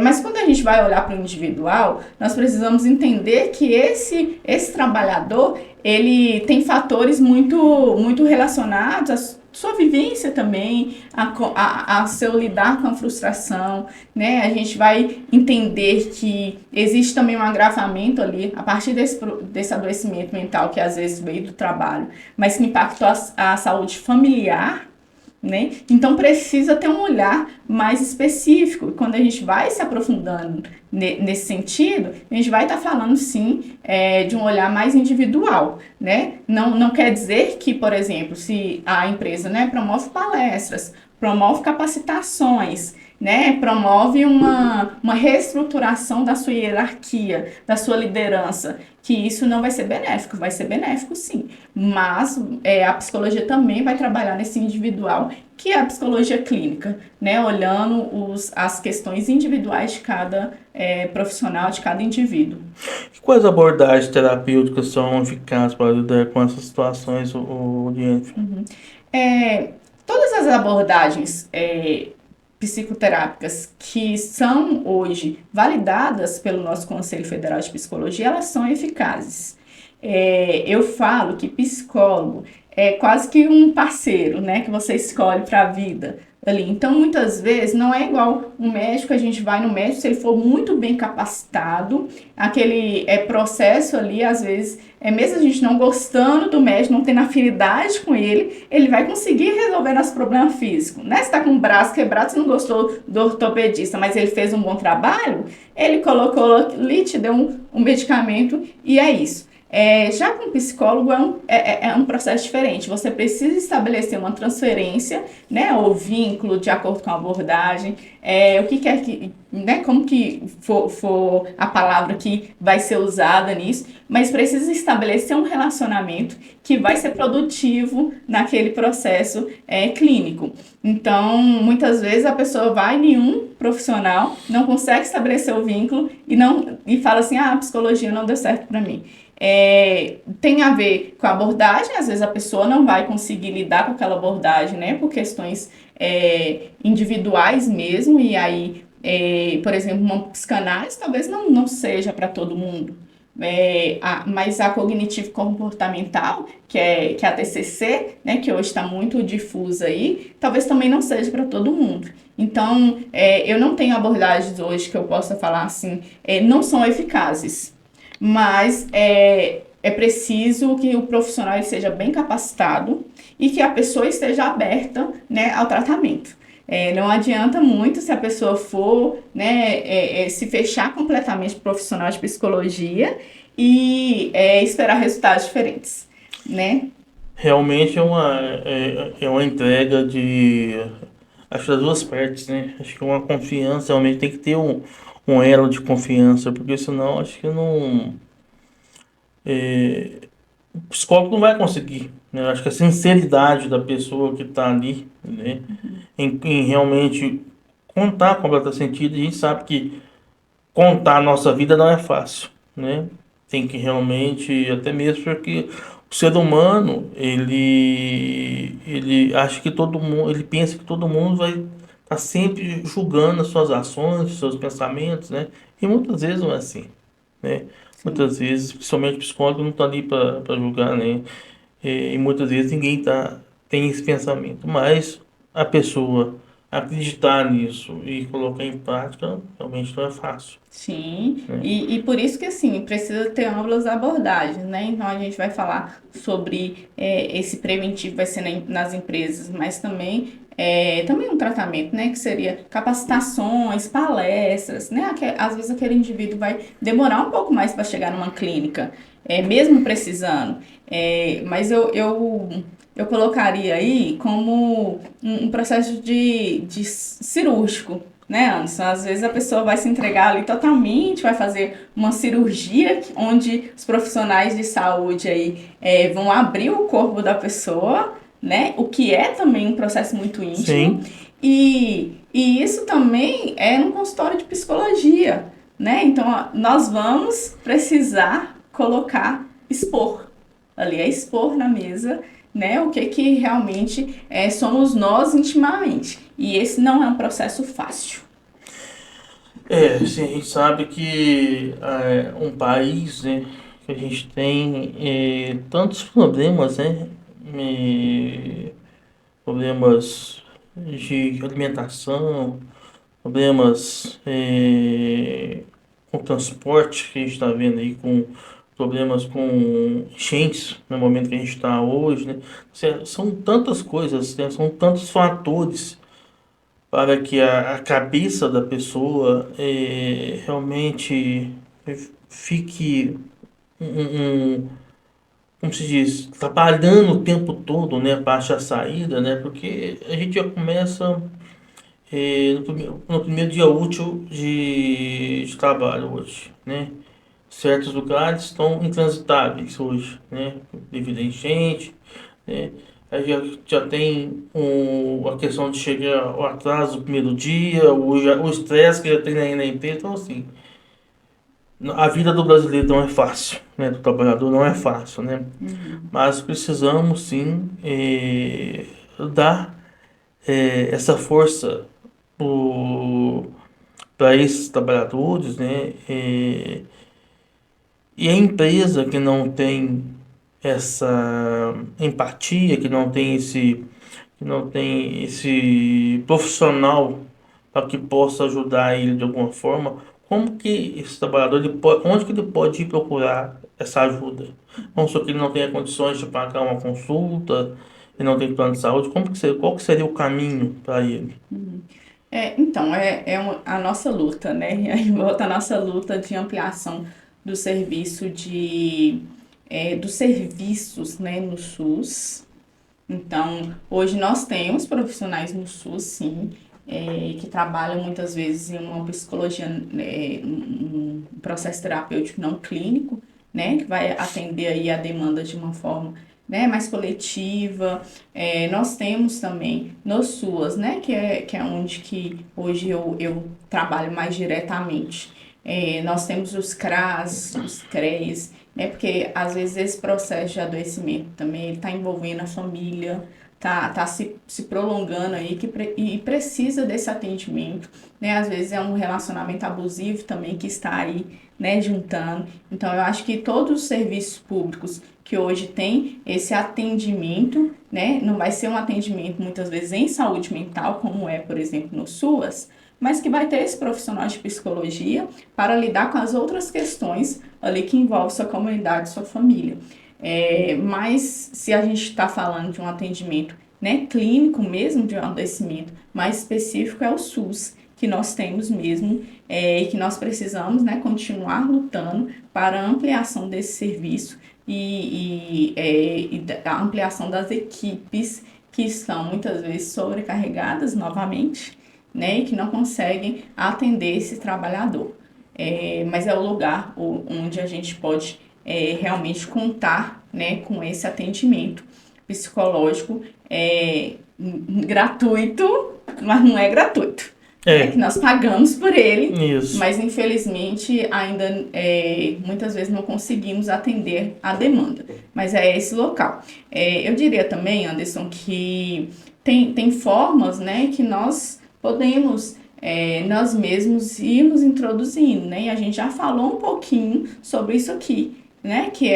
Mas quando a gente vai olhar para o individual, nós precisamos entender que esse trabalhador, ele tem fatores muito relacionados à sua vivência também, a seu lidar com a frustração, né? A gente vai entender que existe também um agravamento ali, a partir desse adoecimento mental que às vezes veio do trabalho, mas que impactou a saúde familiar, né? Então precisa ter um olhar mais específico. E quando a gente vai se aprofundando nesse sentido, a gente vai estar falando sim de um olhar mais individual, né? Não quer dizer que, por exemplo, se a empresa, né, promove palestras, promove capacitações, né, promove uma reestruturação da sua hierarquia, da sua liderança, que isso não vai ser benéfico sim, mas a psicologia também vai trabalhar nesse individual, que é a psicologia clínica, né, olhando as questões individuais de cada profissional, de cada indivíduo. E quais abordagens terapêuticas são eficazes para lidar com essas situações, Jennifer? Todas as abordagens psicoterápicas que são hoje validadas pelo nosso Conselho Federal de Psicologia, elas são eficazes. Eu falo que psicólogo é quase que um parceiro, né, que você escolhe para a vida ali. Então, muitas vezes, não é igual um médico, a gente vai no médico, se ele for muito bem capacitado, aquele processo ali, às vezes, mesmo a gente não gostando do médico, não tendo afinidade com ele, ele vai conseguir resolver nosso problema físico, né? Se tá com o braço quebrado, você não gostou do ortopedista, mas ele fez um bom trabalho, ele colocou ali, te deu um medicamento e é isso. Já com o psicólogo é um processo diferente. Você precisa estabelecer uma transferência, né, ou vínculo de acordo com a abordagem. O que quer que, né, como que for a palavra que vai ser usada nisso, mas precisa estabelecer um relacionamento que vai ser produtivo naquele processo clínico. Então, muitas vezes a pessoa vai em um profissional, não consegue estabelecer o vínculo e fala assim, a psicologia não deu certo para mim. Tem a ver com a abordagem, às vezes a pessoa não vai conseguir lidar com aquela abordagem, né, por questões individuais mesmo, e aí, por exemplo, uma psicanálise talvez não seja para todo mundo, mas a cognitivo-comportamental, que é a TCC, né, que hoje está muito difusa aí, talvez também não seja para todo mundo. Então, eu não tenho abordagens hoje que eu possa falar assim, não são eficazes. Mas é preciso que o profissional seja bem capacitado e que a pessoa esteja aberta, né, ao tratamento. Não adianta muito se a pessoa for, né, se fechar completamente pro profissional de psicologia e esperar resultados diferentes, né? Realmente é uma entrega acho das duas partes, né? Acho que uma confiança, realmente tem que ter um elo de confiança, porque senão acho que não. O psicólogo não vai conseguir, né? Eu acho que a sinceridade da pessoa que está ali, né? Em realmente contar completa sentido. A gente sabe que contar a nossa vida não é fácil, né? Tem que realmente, até mesmo porque o ser humano, ele acha que todo mundo, ele pensa que todo mundo vai estar sempre julgando as suas ações, os seus pensamentos, né? E muitas vezes não é assim, né? Sim. Muitas vezes, principalmente o psicólogo, não está ali para julgar, né? E muitas vezes ninguém tem esse pensamento, mas a pessoa acreditar nisso e colocar em prática realmente não é fácil, Sim, né? e por isso que assim precisa ter amplas abordagens, né? Então a gente vai falar sobre esse preventivo vai ser nas empresas, mas também um tratamento, né? Que seria capacitações, palestras, né? Às vezes aquele indivíduo vai demorar um pouco mais para chegar numa clínica, mesmo precisando. Mas eu colocaria aí como um processo de cirúrgico, né, Anderson? Às vezes a pessoa vai se entregar ali totalmente, vai fazer uma cirurgia onde os profissionais de saúde aí vão abrir o corpo da pessoa, né? O que é também um processo muito íntimo. Sim, E isso também é no consultório de psicologia, né? Então, ó, nós vamos precisar expor ali, expor na mesa, né? O que que realmente somos nós intimamente. E esse não é um processo fácil. sim, a gente sabe que um país, né, que a gente tem tantos problemas, né, eh, problemas de alimentação, problemas com transporte, que a gente está vendo aí, com problemas com enchentes no momento que a gente está hoje, né? São tantas coisas, né? São tantos fatores para que a cabeça da pessoa realmente fique como se diz, trabalhando o tempo todo, né, para achar saída, né? Porque a gente já começa no primeiro dia útil de trabalho hoje, né? Certos lugares estão intransitáveis hoje, né? Devido a enchente, né? Aí já tem a questão de chegar o atraso do primeiro dia, o estresse que já tem na empresa. Então, assim, a vida do brasileiro não é fácil, né? Do trabalhador não é fácil, né? Uhum. Mas precisamos, sim, dar essa força para esses trabalhadores, né? E a empresa que não tem essa empatia, que não tem esse profissional para que possa ajudar ele de alguma forma, como que esse trabalhador, onde que ele pode ir procurar essa ajuda? Vamos supor que ele não tenha condições de pagar uma consulta, ele não tem plano de saúde, qual que seria o caminho para ele? Uhum. Então, a nossa luta, né? Aí volta a nossa luta de ampliação do serviço dos serviços, né, no SUS. Então, hoje nós temos profissionais no SUS, sim, que trabalham muitas vezes em uma psicologia, um processo terapêutico não clínico, né, que vai atender aí a demanda de uma forma, né, mais coletiva. Nós temos também no SUAS, né, que é onde que hoje eu trabalho mais diretamente. Nós temos os CRAS, os CREs, né? Porque às vezes esse processo de adoecimento também ele está envolvendo a família, tá se prolongando aí e precisa desse atendimento, né? Às vezes é um relacionamento abusivo também que está aí, né, juntando. Então eu acho que todos os serviços públicos que hoje tem esse atendimento, né? Não vai ser um atendimento muitas vezes em saúde mental, como é, por exemplo, no SUAS, mas que vai ter esse profissional de psicologia para lidar com as outras questões ali que envolve sua comunidade, sua família. Mas se a gente está falando de um atendimento, né, clínico mesmo, de um adoecimento mais específico, é o SUS, que nós temos mesmo e que nós precisamos, né, continuar lutando para a ampliação desse serviço e a ampliação das equipes que estão muitas vezes sobrecarregadas novamente, né, e que não conseguem atender esse trabalhador. Mas é o lugar onde a gente pode realmente contar, né, com esse atendimento psicológico gratuito, mas não é gratuito. É, que nós pagamos por ele, isso. mas infelizmente ainda muitas vezes não conseguimos atender a demanda. Mas é esse local. Eu diria também, Anderson, que tem formas, né, que nós podemos nós mesmos irmos introduzindo, né? E a gente já falou um pouquinho sobre isso aqui, né? Que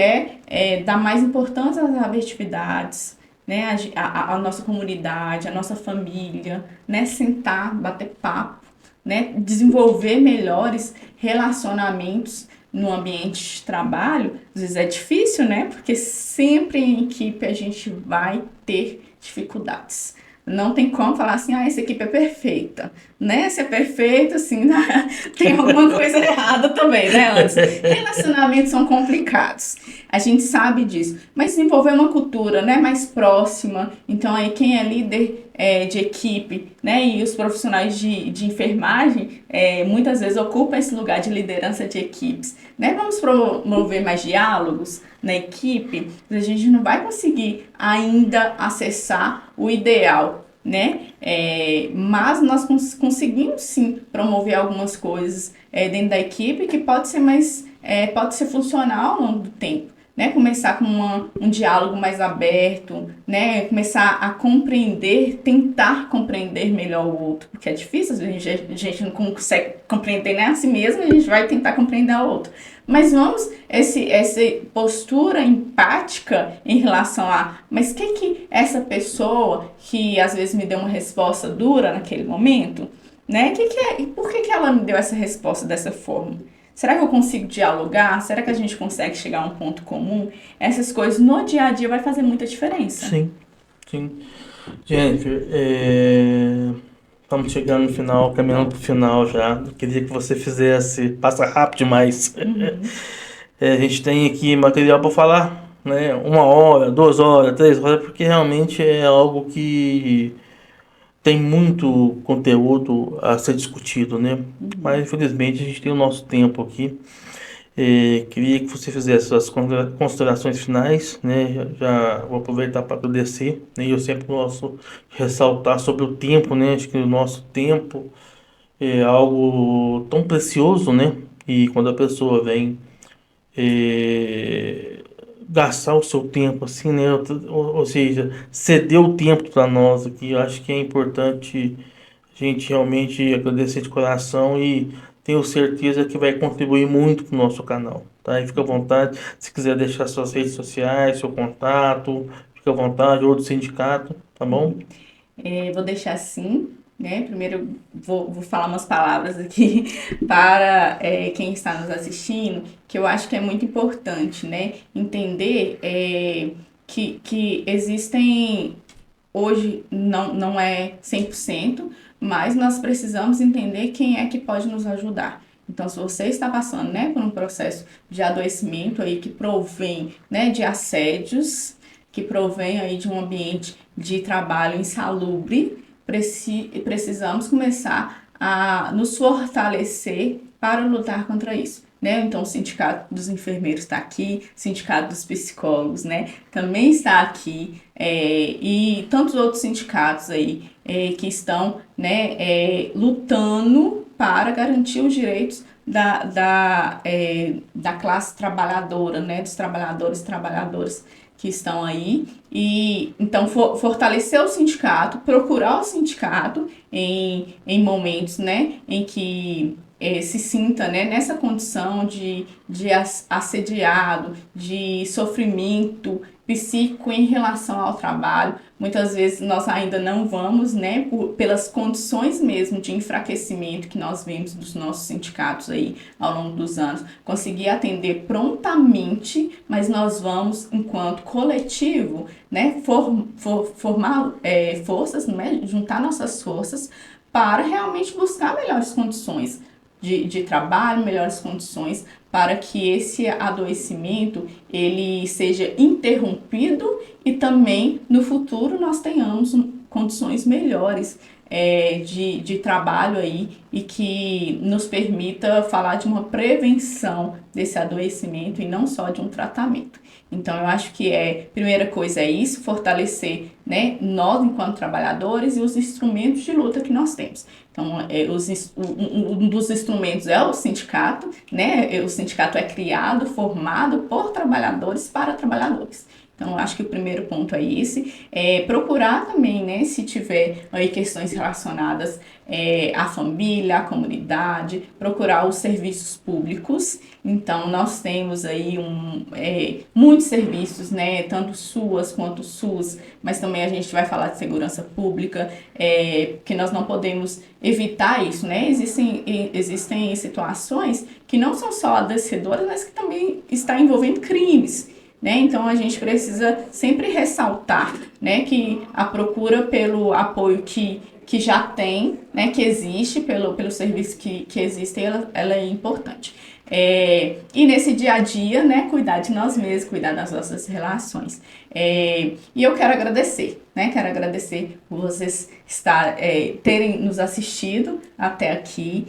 dar mais importância às atividades, né? A nossa comunidade, a nossa família, né? Sentar, bater papo, né? Desenvolver melhores relacionamentos no ambiente de trabalho. Às vezes é difícil, né? Porque sempre em equipe a gente vai ter dificuldades. Não tem como falar assim, essa equipe é perfeita, né? Se é perfeito, assim, tem alguma coisa errada também, né, Anderson? Relacionamentos são complicados, a gente sabe disso, mas desenvolver uma cultura, né, mais próxima. Então, aí quem é líder de equipe, né, e os profissionais de enfermagem, muitas vezes ocupam esse lugar de liderança de equipes, né? Vamos promover mais diálogos na equipe. A gente não vai conseguir ainda acessar o ideal, né? Mas nós conseguimos sim promover algumas coisas dentro da equipe que pode ser funcional ao longo do tempo, né? Começar com um diálogo mais aberto, né? Começar a compreender, tentar compreender melhor o outro, porque é difícil, às vezes a gente não consegue compreender nem a si mesmo, a gente vai tentar compreender o outro. Mas essa postura empática em relação mas que essa pessoa que às vezes me deu uma resposta dura naquele momento, né? Por que ela me deu essa resposta dessa forma? Será que eu consigo dialogar? Será que a gente consegue chegar a um ponto comum? Essas coisas no dia a dia vai fazer muita diferença. Sim, sim. Jennifer, estamos chegando no final, caminhando para o final já. Eu queria que você fizesse, passa rápido demais. A gente tem aqui material para falar, né? 1 hora, 2 horas, 3 horas, porque realmente é algo que tem muito conteúdo a ser discutido, né? Mas infelizmente a gente tem o nosso tempo aqui. Queria que você fizesse suas considerações finais, né? Já vou aproveitar para agradecer, né? Eu sempre gosto de ressaltar sobre o tempo, né? Acho que o nosso tempo é algo tão precioso, né? E quando a pessoa vem é, gastar o seu tempo assim, né? Ou seja, ceder o tempo para nós aqui, eu acho que é importante a gente realmente agradecer de coração e tenho certeza que vai contribuir muito para o nosso canal, tá? E fica à vontade, se quiser deixar suas redes sociais, seu contato, fica à vontade, ou do sindicato, tá bom? Vou deixar assim, né? Primeiro eu vou falar umas palavras aqui para quem está nos assistindo, que eu acho que é muito importante, né? Entender que existem, hoje não é 100%, mas nós precisamos entender quem é que pode nos ajudar. Então, se você está passando, né, por um processo de adoecimento aí que provém, né, de assédios, que provém aí de um ambiente de trabalho insalubre, precisamos começar a nos fortalecer para lutar contra isso, né? Então, o Sindicato dos Enfermeiros está aqui, o Sindicato dos Psicólogos, né, também está aqui, e tantos outros sindicatos aí que estão, né, lutando para garantir os direitos da classe trabalhadora, né, dos trabalhadores e trabalhadoras que estão aí. E então fortalecer o sindicato, procurar o sindicato em momentos, né, em que se sinta, né, nessa condição de assediado, de sofrimento psíquico em relação ao trabalho. Muitas vezes nós ainda não vamos, né, pelas condições mesmo de enfraquecimento que nós vemos dos nossos sindicatos aí ao longo dos anos, conseguir atender prontamente, mas nós vamos, enquanto coletivo, né, formar forças, né, juntar nossas forças para realmente buscar melhores condições de trabalho, melhores condições para que esse adoecimento ele seja interrompido e também no futuro nós tenhamos condições melhores de trabalho aí e que nos permita falar de uma prevenção desse adoecimento e não só de um tratamento. Então, eu acho que primeira coisa é isso, fortalecer, né, nós enquanto trabalhadores e os instrumentos de luta que nós temos. Então, um dos instrumentos é o sindicato, né? O sindicato é criado, formado por trabalhadores para trabalhadores. Então, eu acho que o primeiro ponto é esse. Procurar também, né, se tiver aí questões relacionadas à família, à comunidade, procurar os serviços públicos. Então, nós temos aí muitos serviços, né, tanto SUAS quanto SUS, mas também a gente vai falar de segurança pública, que nós não podemos evitar isso, né? Existem situações que não são só adoecedoras, mas que também está envolvendo crimes. Né? Então, a gente precisa sempre ressaltar, né, que a procura pelo apoio que já tem, né, que existe, pelo serviço que existe, ela é importante. E nesse dia a dia, né, cuidar de nós mesmos, cuidar das nossas relações. E eu quero agradecer, né, por vocês terem nos assistido até aqui,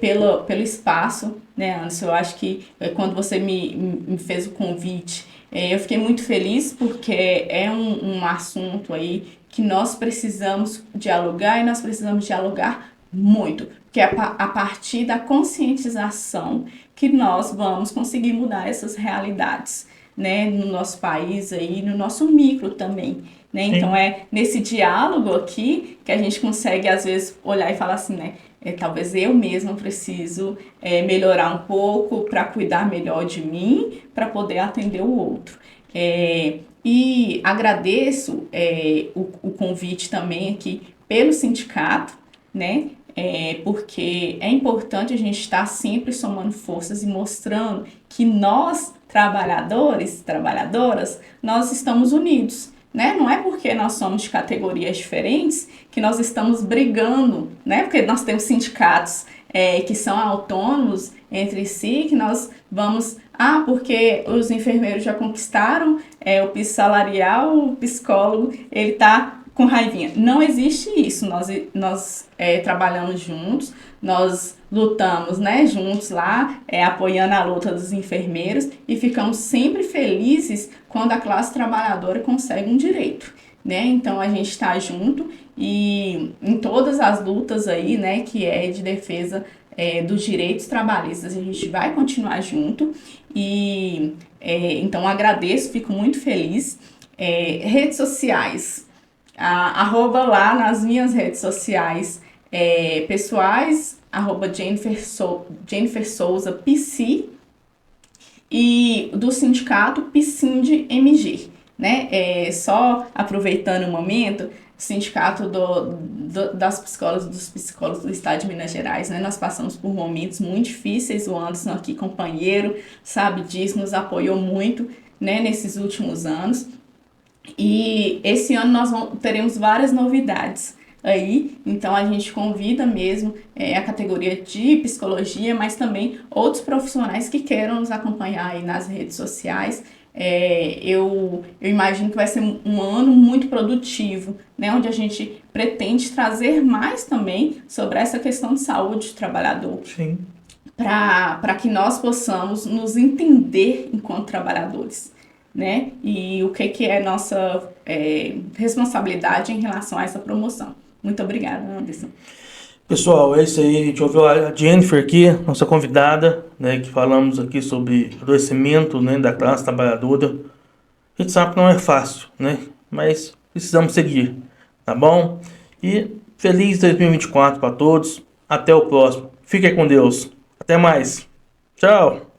pelo espaço, né, Anderson. Eu acho que quando você me fez o convite, eu fiquei muito feliz porque é um assunto aí que nós precisamos dialogar e nós precisamos dialogar muito, porque é a partir da conscientização que nós vamos conseguir mudar essas realidades, né, no nosso país aí, no nosso micro também, né? Então é nesse diálogo aqui que a gente consegue às vezes olhar e falar assim, né, talvez eu mesma preciso melhorar um pouco para cuidar melhor de mim, para poder atender o outro. E agradeço o convite também aqui pelo sindicato, né? Porque é importante a gente estar sempre somando forças e mostrando que nós, trabalhadores, trabalhadoras, nós estamos unidos. Né? Não é porque nós somos de categorias diferentes que nós estamos brigando, né? Porque nós temos sindicatos que são autônomos entre si, que nós vamos... porque os enfermeiros já conquistaram o piso salarial, o psicólogo, ele está com raivinha. Não existe isso. Nós trabalhamos juntos, nós lutamos, né, juntos lá, apoiando a luta dos enfermeiros e ficamos sempre felizes quando a classe trabalhadora consegue um direito, né? Então a gente está junto e em todas as lutas aí, né, que de defesa dos direitos trabalhistas, a gente vai continuar junto e então agradeço, fico muito feliz. Redes sociais, arroba lá nas minhas redes sociais pessoais, arroba Jennifer Souza PC, e do sindicato PSIND MG, né? Só aproveitando o momento, o sindicato das psicólogas e dos psicólogos do estado de Minas Gerais, né? Nós passamos por momentos muito difíceis, o Anderson aqui, companheiro, sabe disso, nos apoiou muito, né, nesses últimos anos. E esse ano nós teremos várias novidades aí, então a gente convida mesmo a categoria de psicologia, mas também outros profissionais que queiram nos acompanhar aí nas redes sociais. Eu imagino que vai ser um ano muito produtivo, né, onde a gente pretende trazer mais também sobre essa questão de saúde do trabalhador. Sim. Para que nós possamos nos entender enquanto trabalhadores, né? E o que é nossa responsabilidade em relação a essa promoção. Muito obrigada, Anderson. Pessoal, é isso aí. A gente ouviu a Jennifer aqui, nossa convidada, né, que falamos aqui sobre adoecimento, né, da classe trabalhadora. A gente sabe que não é fácil, né? Mas precisamos seguir, tá bom? E feliz 2024 para todos. Até o próximo. Fiquem com Deus. Até mais. Tchau.